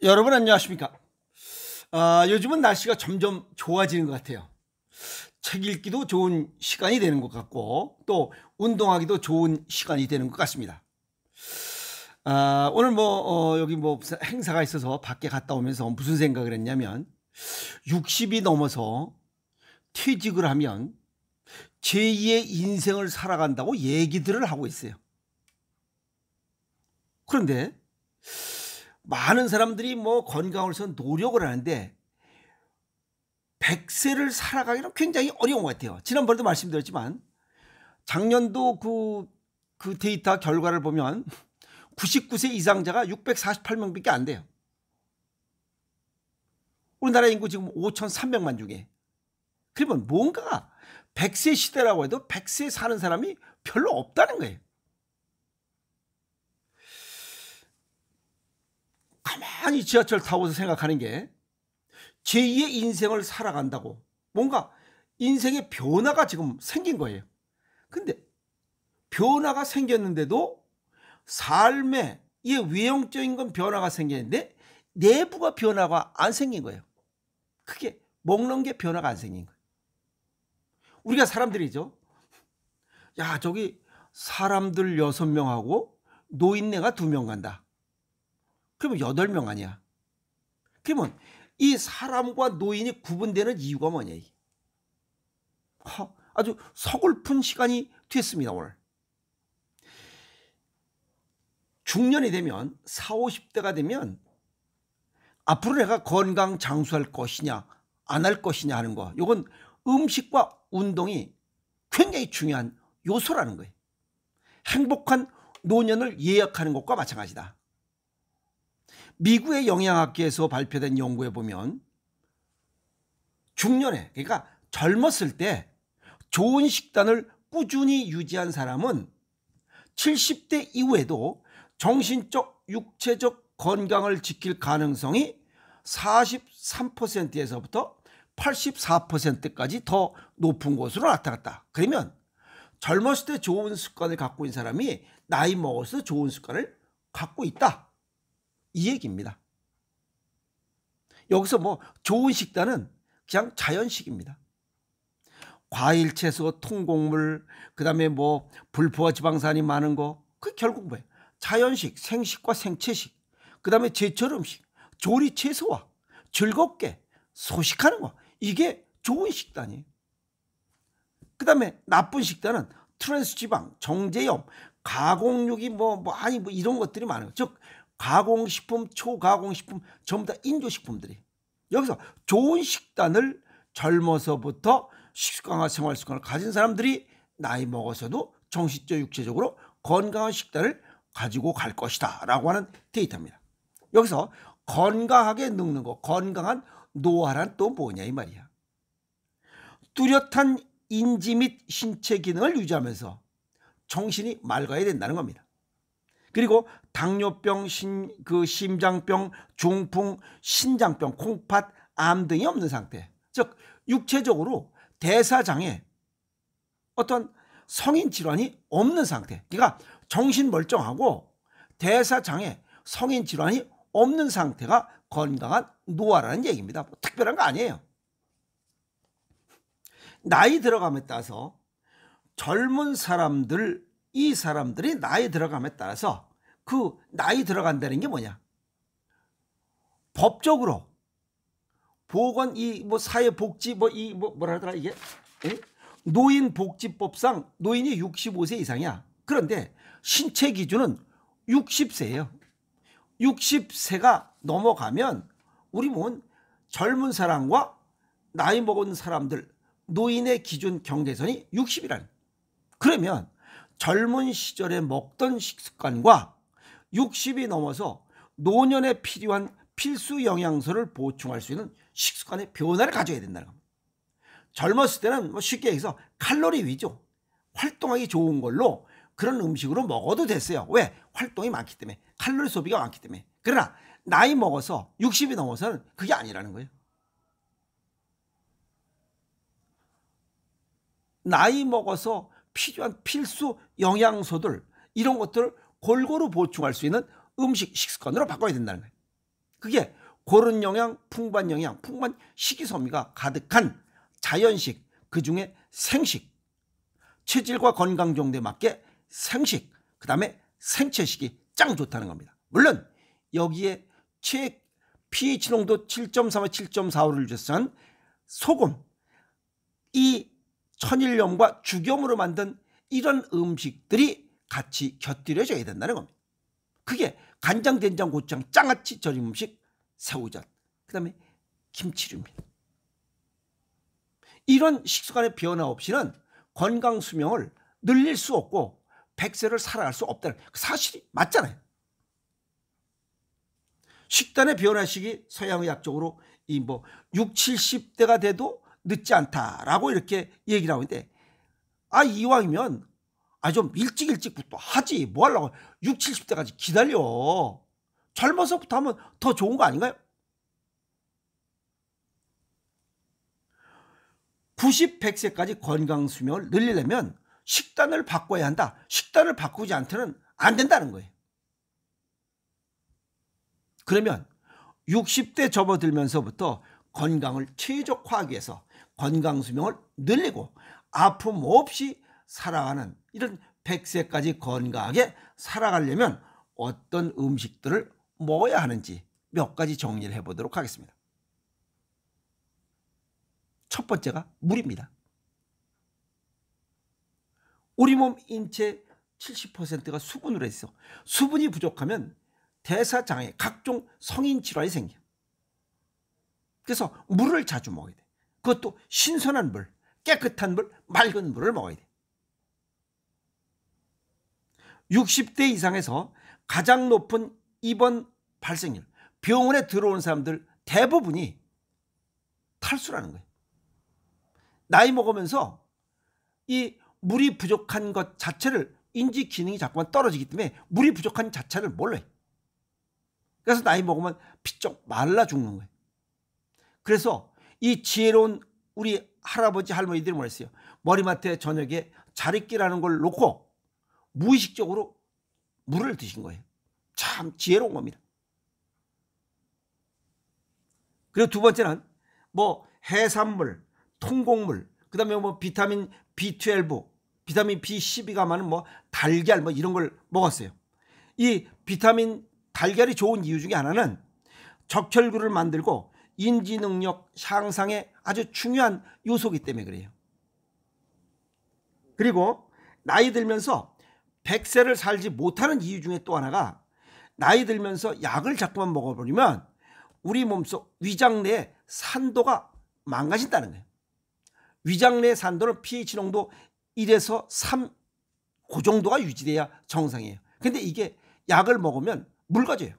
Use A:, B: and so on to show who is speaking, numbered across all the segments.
A: 여러분 안녕하십니까? 요즘은 날씨가 점점 좋아지는 것 같아요. 책 읽기도 좋은 시간이 되는 것 같고 또 운동하기도 좋은 시간이 되는 것 같습니다. 오늘 여기 무슨 행사가 있어서 밖에 갔다 오면서 무슨 생각을 했냐면 60이 넘어서 퇴직을 하면 제2의 인생을 살아간다고 얘기들을 하고 있어요. 그런데 많은 사람들이 건강을 위해서 노력을 하는데 100세를 살아가기는 굉장히 어려운 것 같아요. 지난번에도 말씀드렸지만 작년도 그 데이터 결과를 보면 99세 이상자가 648명밖에 안 돼요. 우리나라 인구 지금 5,300만 중에. 그러면 뭔가 100세 시대라고 해도 100세 사는 사람이 별로 없다는 거예요. 가만히 지하철 타고서 생각하는 게 제2의 인생을 살아간다고 뭔가 인생의 변화가 지금 생긴 거예요. 근데 변화가 생겼는데도 삶에 이 외형적인 건 변화가 생기는데 내부가 변화가 안 생긴 거예요. 그게 먹는 게 변화가 안 생긴 거예요. 우리가 사람들이죠. 야, 저기 사람들 6명하고 노인네가 2명 간다. 그러면 8명 아니야. 그러면 이 사람과 노인이 구분되는 이유가 뭐냐. 아주 서글픈 시간이 됐습니다. 오늘. 중년이 되면 40, 50대가 되면 앞으로 내가 건강 장수할 것이냐 안 할 것이냐 하는 거, 이건 음식과 운동이 굉장히 중요한 요소라는 거예요. 행복한 노년을 예약하는 것과 마찬가지다. 미국의 영양학계에서 발표된 연구에 보면 중년에, 그러니까 젊었을 때 좋은 식단을 꾸준히 유지한 사람은 70대 이후에도 정신적, 육체적 건강을 지킬 가능성이 43%에서부터 84%까지 더 높은 것으로 나타났다. 그러면 젊었을 때 좋은 습관을 갖고 있는 사람이 나이 먹어서 좋은 습관을 갖고 있다, 이 얘기입니다. 여기서 좋은 식단은 그냥 자연식입니다. 과일, 채소, 통곡물, 그다음에 불포화 지방산이 많은 거, 그 결국 뭐예요? 자연식, 생식과 생채식, 그다음에 제철 음식, 조리 채소와 즐겁게 소식하는 거, 이게 좋은 식단이에요. 그다음에 나쁜 식단은 트랜스 지방, 정제염, 가공육이 이런 것들이 많아요. 즉 가공식품, 초가공식품 전부 다 인조식품들이. 여기서 좋은 식단을 젊어서부터 식습관과 생활습관을 가진 사람들이 나이 먹어서도 정신적, 육체적으로 건강한 식단을 가지고 갈 것이다 라고 하는 데이터입니다. 여기서 건강하게 늙는 거, 건강한 노화란 또 뭐냐 이 말이야. 뚜렷한 인지 및 신체 기능을 유지하면서 정신이 맑아야 된다는 겁니다. 그리고 당뇨병, 심장병, 중풍, 신장병, 콩팥, 암 등이 없는 상태, 즉 육체적으로 대사장애, 어떤 성인 질환이 없는 상태, 그러니까 정신 멀쩡하고 대사장애, 성인 질환이 없는 상태가 건강한 노화라는 얘기입니다. 특별한 거 아니에요. 나이 들어감에 따라서 젊은 사람들, 이 사람들이 나이 들어감에 따라서 그 나이 들어간다는 게 뭐냐? 법적으로 보건 사회복지 뭐라 하더라 이게? 노인복지법상 노인이 65세 이상이야. 그런데 신체 기준은 60세예요. 60세가 넘어가면 우리 몸은 젊은 사람과 나이 먹은 사람들, 노인의 기준 경계선이 60이라는. 그러면 젊은 시절에 먹던 식습관과 60이 넘어서 노년에 필요한 필수 영양소를 보충할 수 있는 식습관의 변화를 가져야 된다는 겁니다. 젊었을 때는 쉽게 얘기해서 칼로리 위주, 활동하기 좋은 걸로 그런 음식으로 먹어도 됐어요. 왜? 활동이 많기 때문에, 칼로리 소비가 많기 때문에. 그러나 나이 먹어서 60이 넘어서는 그게 아니라는 거예요. 나이 먹어서 필요한 필수 영양소들, 이런 것들을 골고루 보충할 수 있는 음식, 식습관으로 바꿔야 된다는 거예요. 그게 고른 영양, 풍부한 영양, 풍부한 식이섬유가 가득한 자연식, 그중에 생식, 체질과 건강 정도에 맞게 생식, 그 다음에 생채식이 짱 좋다는 겁니다. 물론 여기에 pH 농도 7.3와 7.45를 유지한 소금, 이 천일염과 죽염으로 만든 이런 음식들이 같이 곁들여져야 된다는 겁니다. 그게 간장, 된장, 고추장, 장아찌 절임 음식, 새우젓, 그 다음에 김치류입니다. 이런 식습관의 변화 없이는 건강 수명을 늘릴 수 없고 100세를 살아갈 수 없다는 사실이 맞잖아요. 식단의 변화식이 서양의학적으로 이 6, 70대가 돼도 늦지 않다라고 이렇게 얘기를 하고 있는데, 이왕이면 좀 일찍부터 하지, 뭐 하려고 6, 70대까지 기다려. 젊어서부터 하면 더 좋은 거 아닌가요? 90, 100세까지 건강 수명을 늘리려면 식단을 바꿔야 한다. 식단을 바꾸지 않고는 안 된다는 거예요. 그러면 60대 접어들면서부터 건강을 최적화하기 위해서 건강 수명을 늘리고 아픔 없이 살아가는 이런 100세까지 건강하게 살아가려면 어떤 음식들을 먹어야 하는지 몇 가지 정리를 해보도록 하겠습니다. 첫 번째가 물입니다. 우리 몸 인체 70%가 수분으로 있어. 수분이 부족하면 대사장애, 각종 성인 질환이 생겨요. 그래서 물을 자주 먹어야 돼. 그것도 신선한 물, 깨끗한 물, 맑은 물을 먹어야 돼. 60대 이상에서 가장 높은 입원 발생률, 병원에 들어온 사람들 대부분이 탈수라는 거예요. 나이 먹으면서 이 물이 부족한 것 자체를, 인지 기능이 자꾸만 떨어지기 때문에 물이 부족한 자체를 몰라요. 그래서 나이 먹으면 피쩍 말라 죽는 거예요. 그래서 이 지혜로운 우리 할아버지 할머니들이 뭐랬어요? 머리맡에 저녁에 자릿기라는 걸 놓고 무의식적으로 물을 드신 거예요. 참 지혜로운 겁니다. 그리고 두 번째는 해산물, 통곡물, 그 다음에 비타민 B12, 비타민 B12가 많은 달걀 이런 걸 먹었어요. 이 비타민 달걀이 좋은 이유 중에 하나는 적혈구를 만들고 인지 능력 향상에 아주 중요한 요소이기 때문에 그래요. 그리고 나이 들면서 100세를 살지 못하는 이유 중에 또 하나가, 나이 들면서 약을 자꾸만 먹어버리면 우리 몸속 위장 내의 산도가 망가진다는 거예요. 위장 내 산도는 pH 농도 1에서 3, 그 정도가 유지돼야 정상이에요. 근데 이게 약을 먹으면 묽어져요.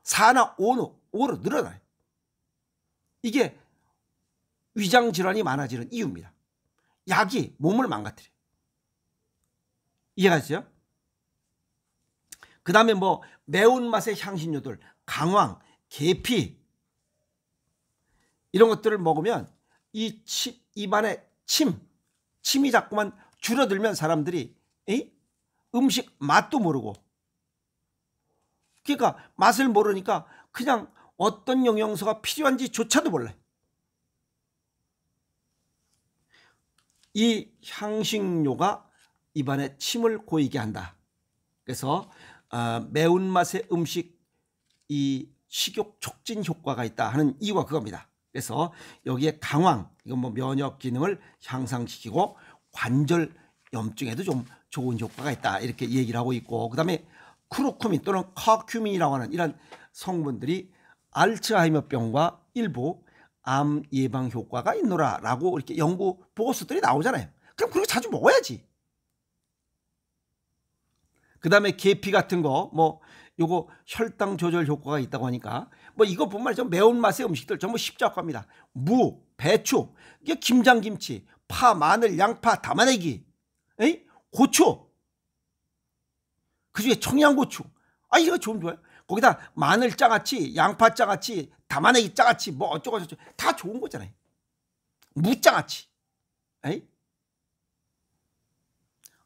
A: 4나 5로 늘어나요. 이게 위장 질환이 많아지는 이유입니다. 약이 몸을 망가뜨려요. 이해가시죠? 그 다음에 매운맛의 향신료들, 강황, 계피, 이런 것들을 먹으면 입안에 침이 자꾸만 줄어들면 사람들이 음식 맛도 모르고, 그러니까 맛을 모르니까 그냥 어떤 영양소가 필요한지조차도 몰라요. 이 향신료가 입안에 침을 고이게 한다. 그래서 매운맛의 음식, 이 식욕 촉진 효과가 있다 하는 이유가 그겁니다. 그래서 여기에 강황, 이건 면역 기능을 향상시키고 관절 염증에도 좀 좋은 효과가 있다 이렇게 얘기를 하고 있고, 그 다음에 쿠르쿠민 또는 커큐민이라고 하는 이런 성분들이 알츠하이머병과 일부 암 예방 효과가 있노라라고 이렇게 연구 보고서들이 나오잖아요. 그럼 그거 자주 먹어야지. 그 다음에 계피 같은 거 요거 혈당 조절 효과가 있다고 하니까 이것뿐만 아니라 매운맛의 음식들 전부 십자화입니다. 무, 배추, 이게 김장김치, 파, 마늘, 양파, 담아내기, 고추, 그중에 청양고추, 이거 좋아요. 거기다 마늘 장아찌, 양파 장아찌, 담아내기 장아찌, 어쩌고 저쩌고 다 좋은 거잖아요. 무 장아찌,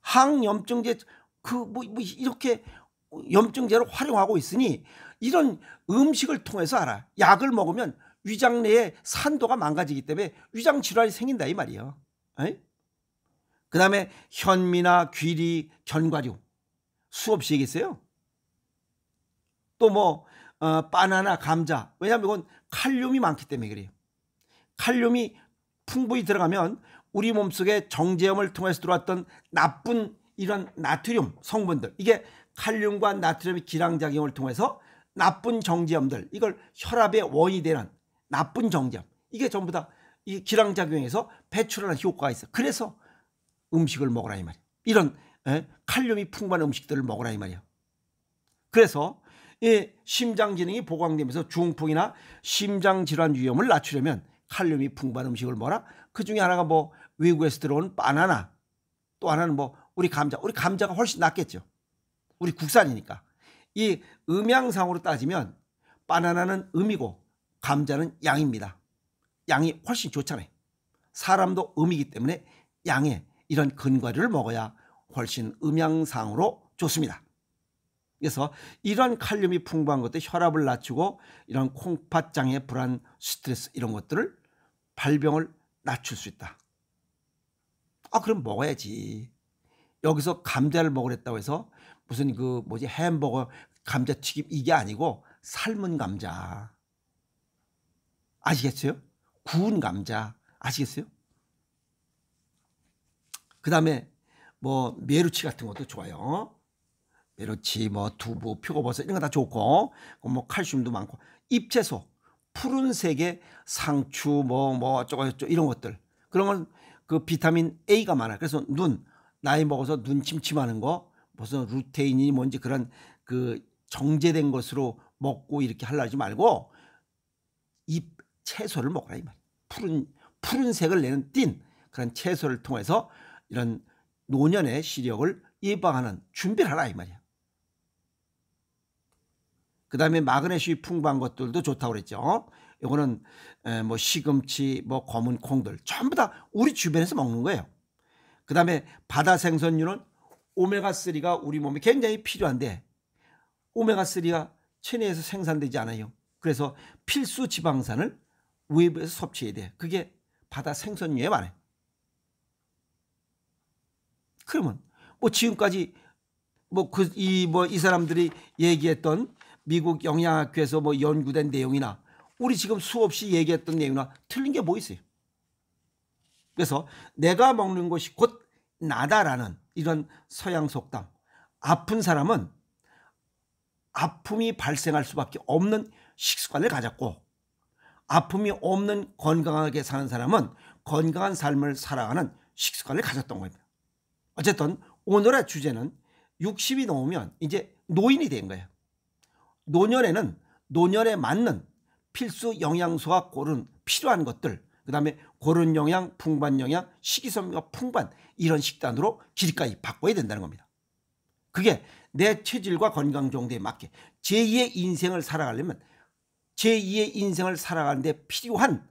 A: 항염증제 이렇게 염증제로 활용하고 있으니 이런 음식을 통해서 알아. 약을 먹으면 위장 내의 산도가 망가지기 때문에 위장 질환이 생긴다 이 말이에요. 그 다음에 현미나 귀리, 견과류 수없이 얘기했어요. 또 뭐 바나나, 감자. 왜냐하면 이건 칼륨이 많기 때문에 그래요. 칼륨이 풍부히 들어가면 우리 몸속에 정제염을 통해서 들어왔던 나쁜 이런 나트륨 성분들, 이게 칼륨과 나트륨의 기량작용을 통해서 나쁜 정제염들, 이걸 혈압의 원인이 되는 나쁜 정제염, 이게 전부 다 이 기량작용에서 배출하는 효과가 있어. 그래서 음식을 먹으라 이 말이에요. 이런 칼륨이 풍부한 음식들을 먹으라 이 말이에요. 그래서 이 심장 기능이 보강되면서 중풍이나 심장 질환 위험을 낮추려면 칼륨이 풍부한 음식을 먹어라. 그 중에 하나가 뭐 외국에서 들어온 바나나, 또 하나는 뭐 우리 감자가 훨씬 낫겠죠. 우리 국산이니까. 이 음양상으로 따지면 바나나는 음이고 감자는 양입니다. 양이 훨씬 좋잖아요. 사람도 음이기 때문에 양의 이런 근과류를 먹어야 훨씬 음양상으로 좋습니다. 그래서 이런 칼륨이 풍부한 것들, 혈압을 낮추고 이런 콩팥장애, 불안, 스트레스 이런 것들을 발병을 낮출 수 있다. 그럼 먹어야지. 여기서 감자를 먹으랬다고 해서 무슨 햄버거, 감자튀김 이게 아니고 삶은 감자. 아시겠어요? 구운 감자. 아시겠어요? 그 다음에 뭐 메루치 같은 것도 좋아요. 메루치, 뭐 두부, 표고버섯 이런 거 다 좋고, 뭐 칼슘도 많고, 잎채소, 푸른색의 상추, 뭐 어쩌고 이런 것들, 그런 건 그 비타민 A가 많아요. 그래서 나이 먹어서 눈 침침하는 거, 무슨 루테인이 뭔지 그런 그 정제된 것으로 먹고 이렇게 하려지 말고 잎 채소를 먹으라 이 말이에요. 푸른색을 내는 띤 그런 채소를 통해서 이런 노년의 시력을 예방하는 준비를 하라 이 말이에요. 그 다음에 마그네슘이 풍부한 것들도 좋다고 그랬죠. 이거는 뭐 시금치, 뭐 검은 콩들 전부 다 우리 주변에서 먹는 거예요. 그 다음에 바다 생선류는 오메가3가 우리 몸에 굉장히 필요한데 오메가3가 체내에서 생산되지 않아요. 그래서 필수 지방산을 외부에서 섭취해야 돼. 그게 바다 생선류에 많아요. 그러면 뭐 지금까지 이 사람들이 얘기했던 미국 영양학회에서 뭐 연구된 내용이나 우리 지금 수없이 얘기했던 내용이나 틀린 게 뭐 있어요? 그래서 내가 먹는 것이 곧 나다라는 이런 서양 속담. 아픈 사람은 아픔이 발생할 수밖에 없는 식습관을 가졌고, 아픔이 없는 건강하게 사는 사람은 건강한 삶을 살아가는 식습관을 가졌던 겁니다. 어쨌든 오늘의 주제는 60이 넘으면 이제 노인이 된 거예요. 노년에는 노년에 맞는 필수 영양소가 고른 필요한 것들, 그 다음에 고른 영양, 풍부한 영양, 식이섬유가 풍부한 이런 식단으로 길이까지 바꿔야 된다는 겁니다. 그게 내 체질과 건강 정도에 맞게 제2의 인생을 살아가려면 제2의 인생을 살아가는데 필요한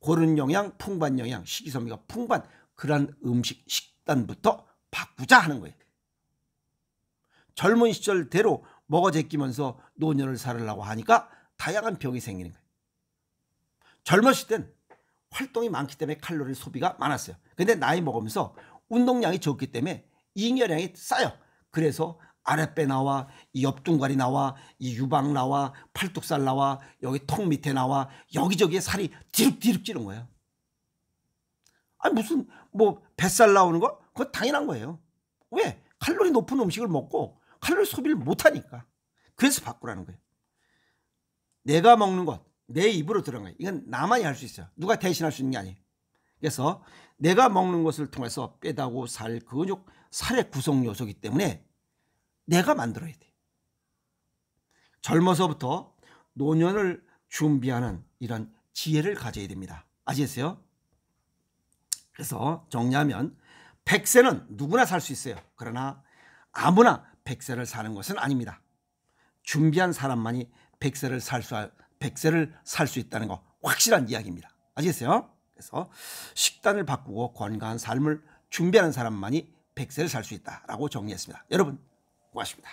A: 고른 영양, 풍부한 영양, 식이섬유가 풍부한 그런 음식, 식단부터 바꾸자 하는 거예요. 젊은 시절대로 먹어 제끼면서 노년을 살으려고 하니까 다양한 병이 생기는 거예요. 젊었을 땐 활동이 많기 때문에 칼로리 소비가 많았어요. 근데 나이 먹으면서 운동량이 적기 때문에 잉여량이 쌓여. 그래서 아랫배 나와, 이 옆둥가리 나와, 이 유방 나와, 팔뚝살 나와, 여기 턱 밑에 나와, 여기저기에 살이 디룩디룩 찌는 거예요. 무슨 뭐 뱃살 나오는 거? 그거 당연한 거예요. 왜? 칼로리 높은 음식을 먹고 칼로리 소비를 못하니까. 그래서 바꾸라는 거예요. 내가 먹는 것, 내 입으로 들어간 거예요. 이건 나만이 할 수 있어요. 누가 대신할 수 있는 게 아니에요. 그래서 내가 먹는 것을 통해서 뼈다구, 살, 근육, 살의 구성 요소이기 때문에 내가 만들어야 돼. 젊어서부터 노년을 준비하는 이런 지혜를 가져야 됩니다. 아시겠어요? 그래서 정리하면 100세는 누구나 살 수 있어요. 그러나 아무나 100세를 사는 것은 아닙니다. 준비한 사람만이 100세를 살 수 있다는 거 확실한 이야기입니다. 아시겠어요? 그래서 식단을 바꾸고 건강한 삶을 준비하는 사람만이 100세를 살 수 있다라고 정리했습니다. 여러분 고맙습니다.